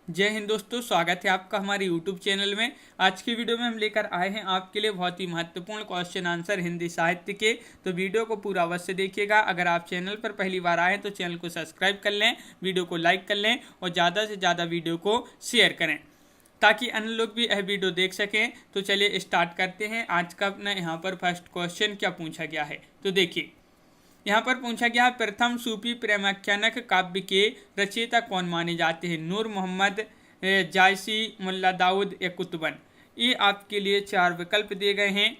जय हिंद दोस्तों, स्वागत है आपका हमारे YouTube चैनल में। आज की वीडियो में हम लेकर आए हैं आपके लिए बहुत ही महत्वपूर्ण क्वेश्चन आंसर हिंदी साहित्य के। तो वीडियो को पूरा अवश्य देखिएगा। अगर आप चैनल पर पहली बार आए तो चैनल को सब्सक्राइब कर लें, वीडियो को लाइक कर लें और ज़्यादा से ज़्यादा वीडियो को शेयर करें ताकि अन्य लोग भी यह वीडियो देख सकें। तो चलिए स्टार्ट करते हैं। आज का अपना यहाँ पर फर्स्ट क्वेश्चन क्या पूछा गया है, तो देखिए यहाँ पर पूछा गया, प्रथम सूफी प्रेमाख्यानक काव्य के रचयिता कौन माने जाते हैं? नूर मोहम्मद, जायसी, मुल्ला दाऊद या कुतुबन। ये आपके लिए चार विकल्प दिए गए हैं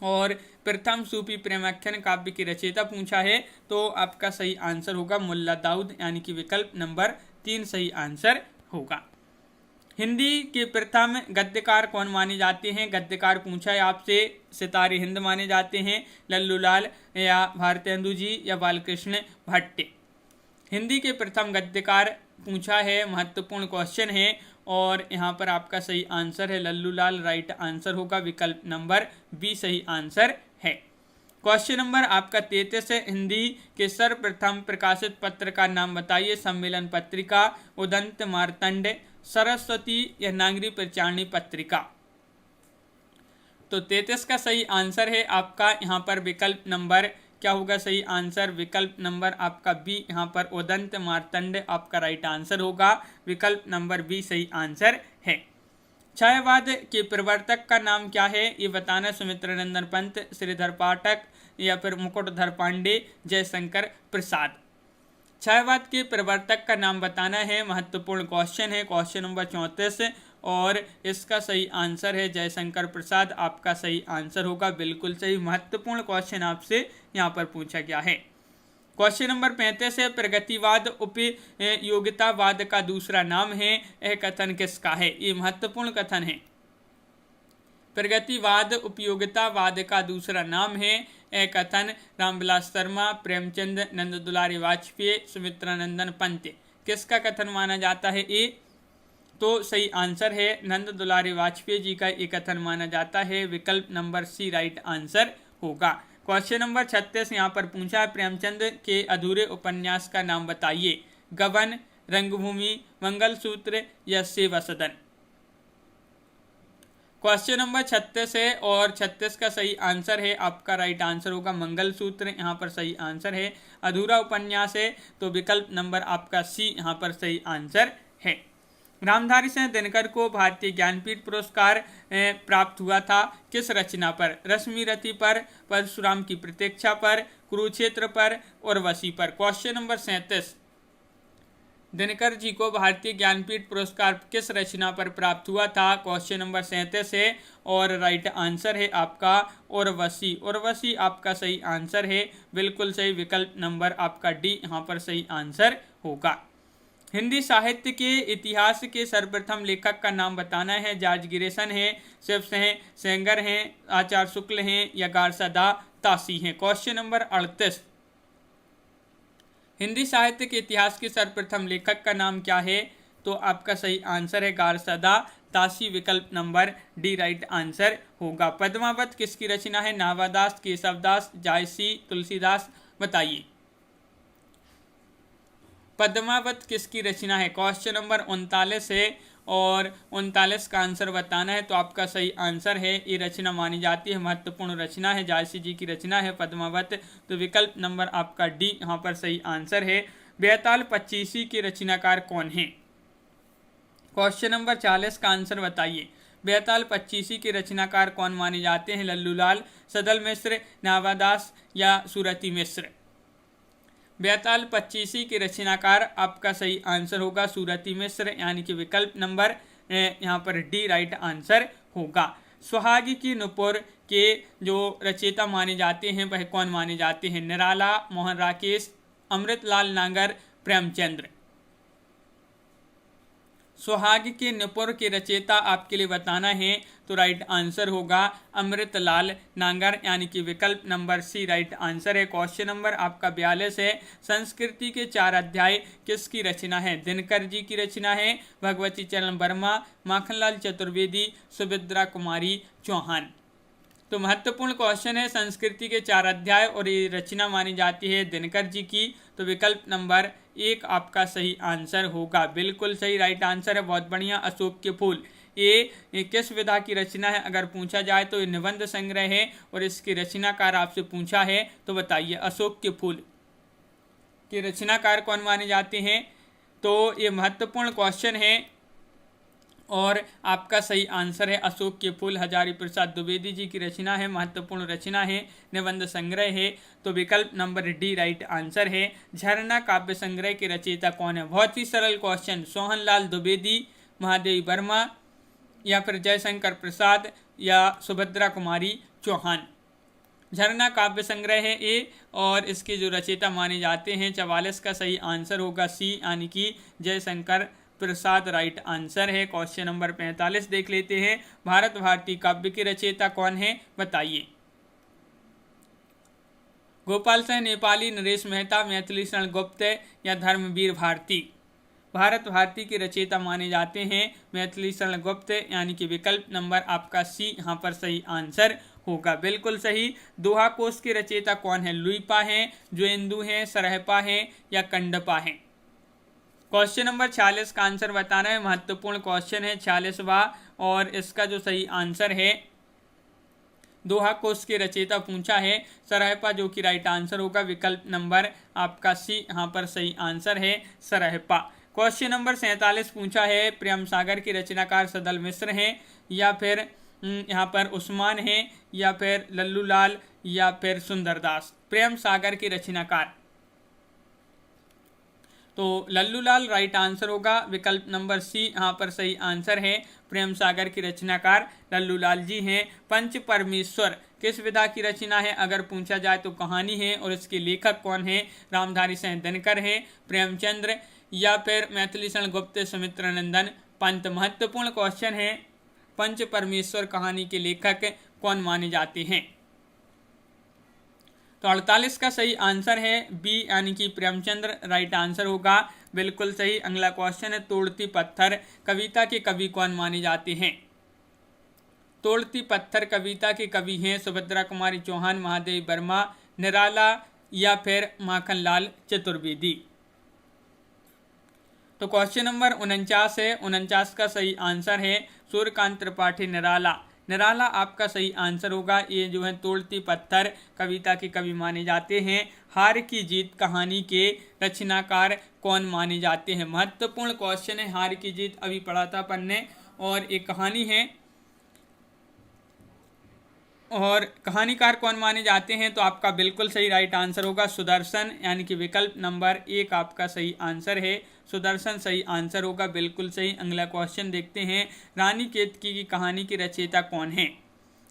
और प्रथम सूफी प्रेमाख्यान काव्य के रचयिता पूछा है तो आपका सही आंसर होगा मुल्ला दाऊद, यानी कि विकल्प नंबर 3 सही आंसर होगा। हिंदी के प्रथम गद्यकार कौन माने जाते हैं? गद्यकार पूछा है आपसे, सितारे हिंद माने जाते हैं, लल्लू लाल या भारतेंदु जी या बालकृष्ण भट्ट। हिंदी के प्रथम गद्यकार पूछा है, महत्वपूर्ण क्वेश्चन है और यहाँ पर आपका सही आंसर है लल्लू लाल, राइट आंसर होगा, विकल्प नंबर बी सही आंसर है। क्वेश्चन नंबर आपका 33 है, हिंदी के सर्वप्रथम प्रकाशित पत्र का नाम बताइए। सम्मेलन पत्रिका, उदंत मार्तंड, सरस्वती या नागरी प्रचारणी पत्रिका। तो 33 का सही आंसर है आपका यहाँ पर विकल्प नंबर क्या होगा सही आंसर? विकल्प नंबर आपका बी, यहाँ पर उदंत मार्तंड आपका राइट आंसर होगा, विकल्प नंबर बी सही आंसर है। छायावाद के प्रवर्तक का नाम क्या है ये बताना। सुमित्रानंदन पंत, श्रीधर पाठक या फिर मुकुटधर पांडे, जयशंकर प्रसाद। छायावाद के प्रवर्तक का नाम बताना है, महत्वपूर्ण क्वेश्चन है, क्वेश्चन नंबर 34 और इसका सही आंसर है जयशंकर प्रसाद, आपका सही आंसर होगा, बिल्कुल सही। महत्वपूर्ण क्वेश्चन आपसे यहाँ पर पूछा गया है। क्वेश्चन नंबर 35 है, प्रगतिवाद उपयोगितावाद का दूसरा नाम है, यह कथन किसका है? ये महत्वपूर्ण कथन है। प्रगतिवाद उपयोगितावाद का दूसरा नाम है, यह कथन रामविलास शर्मा, प्रेमचंद, नंद दुलारी वाजपेयी, सुमित्रानंदन पंत। किसका कथन माना जाता है? ये तो सही आंसर है नंद दुलारी वाजपेयी जी का ये कथन माना जाता है, विकल्प नंबर सी राइट आंसर होगा। क्वेश्चन नंबर 36 यहाँ पर पूछा है, प्रेमचंद के अधूरे उपन्यास का नाम बताइए। गबन, रंगभूमि, मंगलसूत्र या सेवा सदन। क्वेश्चन नंबर 36 है और 36 का सही आंसर है आपका राइट आंसर होगा मंगलसूत्र, यहाँ पर सही आंसर है। अधूरा उपन्यास है तो विकल्प नंबर आपका सी यहाँ पर सही आंसर है। रामधारी सिंह दिनकर को भारतीय ज्ञानपीठ पुरस्कार प्राप्त हुआ था किस रचना पर? रश्मि रति पर, परशुराम की प्रतीक्षा पर, कुरुक्षेत्र पर, उर्वशी पर। क्वेश्चन नंबर 37, दिनकर जी को भारतीय ज्ञानपीठ पुरस्कार किस रचना पर प्राप्त हुआ था? क्वेश्चन नंबर 37 है और राइट आंसर है आपका उर्वशी। उर्वशी आपका सही आंसर है, बिल्कुल सही, विकल्प नंबर आपका डी यहाँ पर सही आंसर होगा। हिंदी साहित्य के इतिहास के सर्वप्रथम लेखक का नाम बताना है। जॉर्ज गिरिसन है, शिव सेंगर हैं, आचार्य शुक्ल हैं या गारसदा तासी हैं। क्वेश्चन नंबर 38, हिंदी साहित्य के इतिहास के सर्वप्रथम लेखक का नाम क्या है? तो आपका सही आंसर है गारसदा तासी, विकल्प नंबर डी राइट आंसर होगा। पद्मावत किसकी रचना है? नावादास, केशवदास, जायसी, तुलसीदास, बताइए। पद्मावत किसकी रचना है? क्वेश्चन नंबर 39 है और 39 का आंसर बताना है तो आपका सही आंसर है ये रचना मानी जाती है, महत्वपूर्ण रचना है, जायसी जी की रचना है पद्मावत, तो विकल्प नंबर आपका डी यहाँ पर सही आंसर है। बेताल पच्चीसी के रचनाकार कौन है? क्वेश्चन नंबर 40 का आंसर बताइए। बेताल पच्चीसी के रचनाकार कौन माने जाते हैं? लल्लू लाल, सदल मिश्र, नावादास या सूरती मिश्र। बेताल पच्चीसी के रचनाकार आपका सही आंसर होगा सूरती मिश्र, यानी कि विकल्प नंबर यहाँ पर डी राइट आंसर होगा। सुहाग की नुपुर के जो रचयिता माने जाते हैं वह कौन माने जाते हैं? निराला, मोहन राकेश, अमृतलाल नागर, प्रेमचंद्र। सुहाग के नुपुर के रचयिता आपके लिए बताना है तो राइट आंसर होगा अमृतलाल नागर, यानी कि विकल्प नंबर सी राइट आंसर है। क्वेश्चन नंबर आपका 42 है, संस्कृति के 4 अध्याय किसकी रचना है? दिनकर जी की रचना है, भगवती चरण वर्मा, माखनलाल चतुर्वेदी, सुभद्रा कुमारी चौहान। तो महत्वपूर्ण क्वेश्चन है, संस्कृति के 4 अध्याय और ये रचना मानी जाती है दिनकर जी की, तो विकल्प नंबर एक आपका सही आंसर होगा, बिल्कुल सही राइट आंसर है, बहुत बढ़िया। अशोक के फूल ये किस विधा की रचना है अगर पूछा जाए तो ये निबंध संग्रह है, और इसके रचनाकार आपसे पूछा है तो बताइए अशोक के फूल के रचनाकार कौन माने जाते हैं। तो ये महत्वपूर्ण क्वेश्चन है और आपका सही आंसर है अशोक के फूल। हजारी प्रसाद द्विवेदी जी की रचना है, महत्वपूर्ण रचना है, निबंध संग्रह है, तो विकल्प नंबर डी राइट आंसर है। झरना काव्य संग्रह के रचयिता कौन है, बहुत ही सरल क्वेश्चन, सोहनलाल द्विवेदी, महादेवी वर्मा, या फिर जयशंकर प्रसाद, या सुभद्रा कुमारी चौहान। झरना काव्य संग्रह है ए, और इसके जो रचयिता माने जाते हैं 44 का सही आंसर होगा सी, यानी कि जयशंकर प्रसाद राइट आंसर है। क्वेश्चन नंबर 45 देख लेते हैं, भारत भारती काव्य के रचयिता कौन है बताइए। गोपाल सिंह नेपाली, नरेश मेहता, मैथिली शरण गुप्त, या धर्मवीर भारती। भारत भारती के रचयिता माने जाते हैं मैथिली शरण गुप्त, यानी कि विकल्प नंबर आपका सी यहाँ पर सही आंसर होगा, बिल्कुल सही। दोहा कोश के रचयिता कौन है, लुइपा है, ज्वेंदु है, सरहपा है, या कंडपा है। क्वेश्चन नंबर 46 का आंसर बताना है, महत्वपूर्ण क्वेश्चन है 46वां, और इसका जो सही आंसर है दोहा कोश के रचयिता पूछा है सरहपा, जो कि राइट आंसर होगा, विकल्प नंबर आपका सी यहाँ पर सही आंसर है सरहपा। क्वेश्चन नंबर 47 पूछा है प्रेम सागर के रचनाकार सदल मिश्र हैं, या फिर यहाँ पर उस्मान है, या फिर लल्लू लाल, या फिर सुंदरदास। प्रेम सागर के रचनाकार तो लल्लू लाल राइट आंसर होगा, विकल्प नंबर सी यहाँ पर सही आंसर है। प्रेम सागर की रचनाकार लल्लू लाल जी हैं। पंच परमेश्वर किस विधा की रचना है अगर पूछा जाए तो कहानी है, और इसके लेखक कौन है, रामधारी सिंह दिनकर है, प्रेमचंद्र, या फिर मैथिली शरण गुप्त, सुमित्रानंदन पंत। महत्वपूर्ण क्वेश्चन है, पंच परमेश्वर कहानी के लेखक कौन माने जाते हैं। तो 48 का सही आंसर है बी, यानी कि प्रेमचंद्र राइट आंसर होगा, बिल्कुल सही। अगला क्वेश्चन है तोड़ती पत्थर कविता के कवि कौन माने जाते हैं। तोड़ती पत्थर कविता के कवि हैं सुभद्रा कुमारी चौहान, महादेवी वर्मा, निराला, या फिर माखनलाल चतुर्वेदी। तो क्वेश्चन नंबर 49 है, 49 का सही आंसर है सूर्यकांत त्रिपाठी निराला। निराला आपका सही आंसर होगा। ये जो है तोड़ती पत्थर कविता के कवि माने जाते हैं। हार की जीत कहानी के रचनाकार कौन माने जाते हैं। महत्वपूर्ण क्वेश्चन है, हार की जीत अभी पढ़ा था अपन ने, और एक कहानी है, और कहानीकार कौन माने जाते हैं। तो आपका बिल्कुल सही राइट आंसर होगा सुदर्शन, यानी कि विकल्प नंबर 1 आपका सही आंसर है। सुदर्शन सही आंसर होगा, बिल्कुल सही। अगला क्वेश्चन देखते हैं, रानी केतकी की कहानी की रचयिता कौन है।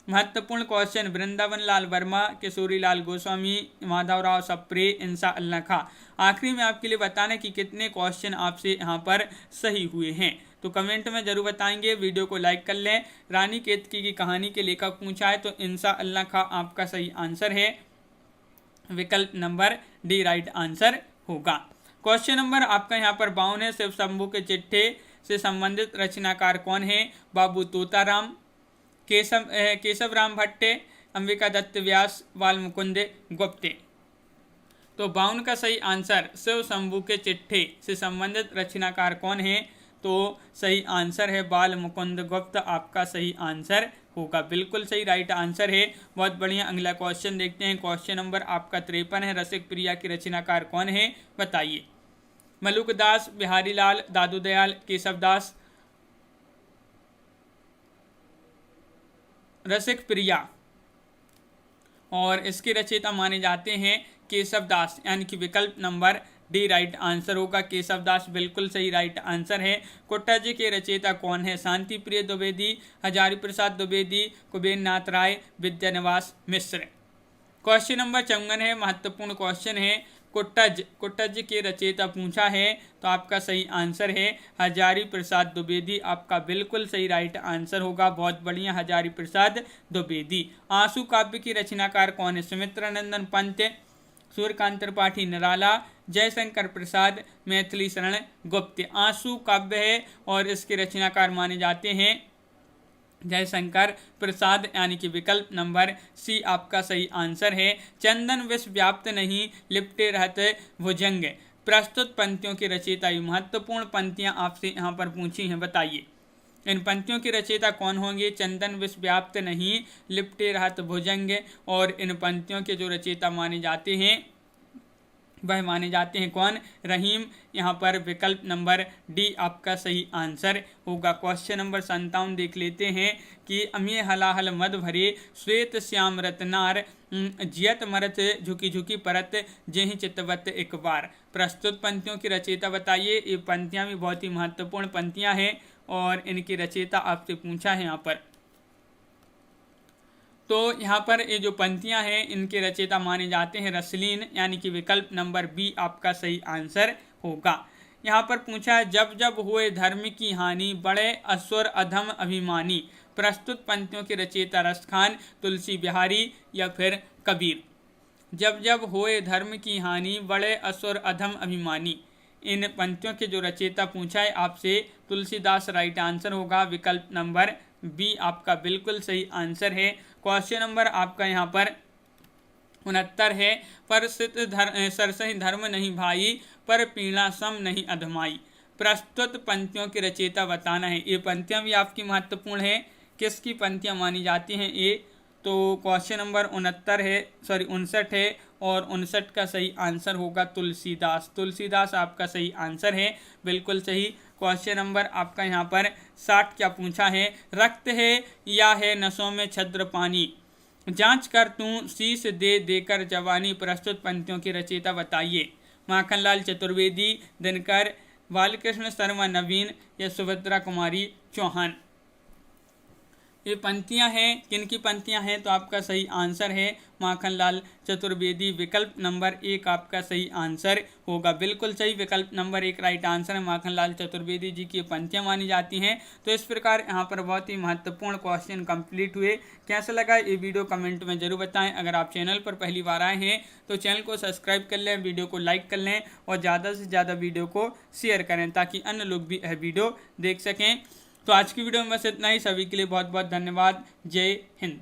महत्वपूर्ण क्वेश्चन, वृंदावन लाल वर्मा, किशोरी लाल गोस्वामी, माधवराव सप्रे, इंसा अल्लाह खां। आखिरी में आपके लिए बताना कि कितने क्वेश्चन आपसे यहाँ पर सही हुए हैं, तो कमेंट में जरूर बताएंगे। वीडियो को लाइक कर लें। रानी केतकी की कहानी के लेखक पूछा है तो इंसा अल्लाह खां आपका सही आंसर है, विकल्प नंबर डी राइट आंसर होगा। क्वेश्चन नंबर आपका यहाँ पर 52 है, शिव शंभू के चिट्ठे से संबंधित रचनाकार कौन है। बाबू तोताराम, केशव राम भट्टे, अंबिका दत्त व्यास, बाल मुकुंद गुप्ते। तो 52 का सही आंसर शिव शंभू के चिट्ठे से संबंधित रचनाकार कौन है। तो सही आंसर है बाल मुकुंद गुप्त, आपका सही आंसर होगा, बिल्कुल सही राइट आंसर है। बहुत बढ़िया। अगला क्वेश्चन देखते हैं, क्वेश्चन नंबर आपका 53 है, रसिक प्रिया की रचनाकार कौन है बताइए। मलुकदास, बिहारी लाल, दादू दयाल, केशव दास। रसिक प्रिया, और इसके रचयिता माने जाते हैं केशव दास, यानी कि विकल्प नंबर डी राइट आंसर होगा, केशव दास बिल्कुल सही राइट आंसर है। कुट्टाजी के रचयिता कौन है। शांति प्रिय द्विवेदी, हजारी प्रसाद द्विवेदी, कुबेर नाथ राय, विद्यानिवास मिश्र। क्वेश्चन नंबर 54 है, महत्वपूर्ण क्वेश्चन है। कुट्टज के रचयिता पूछा है तो आपका सही आंसर है हजारी प्रसाद द्विवेदी, आपका बिल्कुल सही राइट आंसर होगा। बहुत बढ़िया, हजारी प्रसाद द्विवेदी। आंसू काव्य की रचनाकार कौन है। सुमित्रानंदन पंत, सूर्यकांत त्रिपाठी निराला, जयशंकर प्रसाद, मैथिली शरण गुप्त। आंसू काव्य है और इसके रचनाकार माने जाते हैं जयशंकर प्रसाद, यानी कि विकल्प नंबर सी आपका सही आंसर है। चंदन विश्व व्याप्त नहीं, लिपटे रहते भुजंग। प्रस्तुत पंक्तियों के रचयिता। ये महत्वपूर्ण पंक्तियां आपसे यहाँ पर पूछी हैं, बताइए इन पंक्तियों के रचयिता कौन होंगे। चंदन विश्व व्याप्त नहीं लिपटे रहत भुजंग, और इन पंक्तियों के जो रचयिता माने जाते हैं वह माने जाते हैं कौन, रहीम। यहाँ पर विकल्प नंबर डी आपका सही आंसर होगा। क्वेश्चन नंबर 57 देख लेते हैं कि अमीय हलाहल मद भरे श्वेत श्याम रत्नार जियत मरत झुकी झुकी परत जेहि चितवत एक बार। प्रस्तुत पंक्तियों की रचयिता बताइए। ये पंक्तियाँ भी बहुत ही महत्वपूर्ण पंक्तियाँ हैं और इनकी रचयिता आपसे पूछा है यहाँ पर। तो यहाँ पर ये जो पंक्तियाँ हैं इनके रचयिता माने जाते हैं रसलीन, यानी कि विकल्प नंबर बी आपका सही आंसर होगा। यहाँ पर पूछा है जब जब हुए धर्म की हानि बड़े असुर अधम अभिमानी। प्रस्तुत पंक्तियों के रचयिता रसखान, तुलसी बिहारी या फिर कबीर। जब जब हुए धर्म की हानि बड़े असुर अधम अभिमानी, इन पंक्तियों के जो रचयिता पूछा है आपसे तुलसीदास राइट आंसर होगा। विकल्प नंबर बी आपका बिल्कुल सही आंसर है। क्वेश्चन नंबर आपका यहाँ पर 69 है। पर सरसहि धर्म नहीं भाई पर पीड़ा सम नहीं अधमाई। प्रस्तुत पंक्तियों के रचयिता बताना है। ये पंक्तियाँ भी आपकी महत्वपूर्ण है। किसकी पंक्तियाँ मानी जाती हैं ये, तो क्वेश्चन नंबर 59 है और 59 का सही आंसर होगा तुलसीदास। तुलसीदास आपका सही आंसर है, बिल्कुल सही। क्वेश्चन नंबर आपका यहाँ पर 60 क्या पूछा है, रक्त है या है नसों में छद्र पानी, जांच कर तू शीश दे देकर जवानी। प्रस्तुत पंक्तियों की रचयिता बताइए। माखनलाल चतुर्वेदी, दिनकर, बालकृष्ण शर्मा नवीन या सुभद्रा कुमारी चौहान। ये पंक्तियां हैं, किनकी पंक्तियां हैं, तो आपका सही आंसर है माखनलाल चतुर्वेदी। विकल्प नंबर 1 आपका सही आंसर होगा, बिल्कुल सही। विकल्प नंबर 1 राइट आंसर है। माखनलाल चतुर्वेदी जी की पंक्तियां मानी जाती हैं। तो इस प्रकार यहाँ पर बहुत ही महत्वपूर्ण क्वेश्चन कंप्लीट हुए। कैसा लगा ये वीडियो कमेंट में जरूर बताएं। अगर आप चैनल पर पहली बार आए हैं तो चैनल को सब्सक्राइब कर लें, वीडियो को लाइक कर लें और ज़्यादा से ज़्यादा वीडियो को शेयर करें ताकि अन्य लोग भी यह वीडियो देख सकें। तो आज की वीडियो में बस इतना ही। सभी के लिए बहुत बहुत धन्यवाद। जय हिंद।